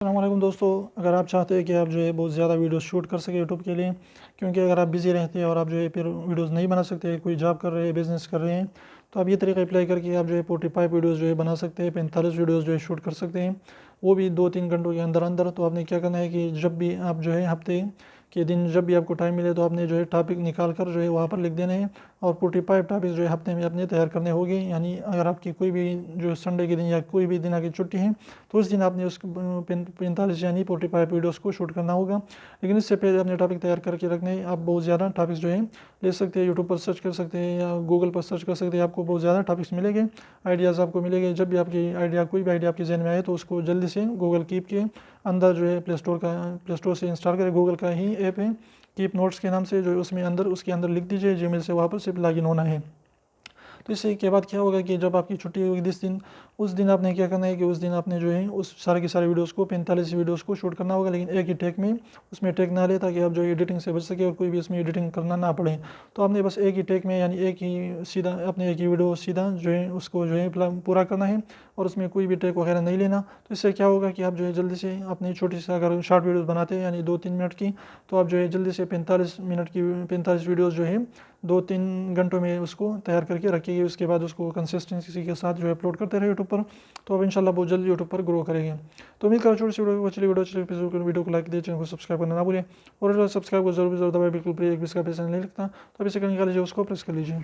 अस्सलामुअलैकुम दोस्तों, अगर आप चाहते हैं कि आप जो है बहुत ज़्यादा वीडियो शूट कर सके यूट्यूब के लिए, क्योंकि अगर आप बिज़ी रहते हैं और आप जो है फिर वीडियोस नहीं बना सकते, कोई जॉब कर रहे हैं, बिज़नेस कर रहे हैं, तो आप ये तरीका अप्लाई करके आप जो है 45 वीडियोस जो है बना सकते हैं, 45 वीडियोस जो है शूट कर सकते हैं, वो भी 2-3 घंटों के अंदर अंदर। तो आपने क्या करना है कि जब भी आप जो है हफ्ते के दिन जब भी आपको टाइम मिले तो आपने जो है टॉपिक निकाल कर जो है वहाँ पर लिख देने हैं, और 45 टॉपिक जो है हफ्ते में अपने तैयार करने होंगे। यानी अगर आपकी कोई भी जो संडे के दिन या कोई भी दिन की छुट्टी है तो उस दिन आपने उस 45 यानी 45 वीडियोस को शूट करना होगा। लेकिन इससे पहले अपने टॉपिक तैयार करके रखने हैं। आप बहुत ज़्यादा टॉपिक्स जो है ले सकते हैं, यूट्यूब पर सर्च कर सकते हैं या गूगल पर सर्च कर सकते हैं, आपको बहुत ज़्यादा टॉपिक्स मिलेंगे, आइडियाज़ आपको मिलेंगे। जब भी आपकी आइडिया कोई भी आइडिया आपके जहन में आए तो उसको जल्दी से गूगल कीप के अंदर जो है प्ले स्टोर से इंस्टॉल करें, गूगल का ही ऐप है कीप नोट्स के नाम से, जो उसमें अंदर उसके अंदर लिख दीजिए जीमेल से वहाँ पर सिर्फ लॉगिन होना है। तो इससे के बाद क्या होगा कि जब आपकी छुट्टी होगी जिस दिन, उस दिन आपने क्या करना है कि उस दिन आपने जो है उस सारे के सारे वीडियोस को 45 वीडियोस को शूट करना होगा, लेकिन एक ही टेक में, उसमें टेक ना ले, ताकि आप जो एडिटिंग से बच सके और कोई भी इसमें एडिटिंग करना ना पड़े। तो आपने बस एक ही टेक में यानी एक ही सीधा अपने एक ही वीडियो सीधा जो है उसको जो है पूरा करना है, और उसमें कोई भी टेक वगैरह नहीं लेना। तो इससे क्या होगा कि आप जो है जल्दी से अपनी छोटी सी अगर शॉर्ट वीडियोस बनाते हैं यानी 2-3 मिनट की, तो आप जो है जल्दी से 45 मिनट की 45 वीडियोस जो है 2-3 घंटों में उसको तैयार करके रखिए। उसके बाद उसको कंसिस्टेंसी के साथ जो है अपलोड करते रहे यूट्यूब पर, तो अब इंशाल्लाह बहुत जल्दी यूट्यूब पर ग्रो करेंगे। तो उम्मीद करो छोटी सी वीडियो को लाइक दीजिए, चैनल को सब्सक्राइब करना ना भूलिए, और सब्सक्राइब को जरूर दबाए, बिल्कुल फ्री, एक भी इसका पैसा नहीं लगता। तो अभी से निकाल लीजिए, उसको प्रेस कर लीजिए।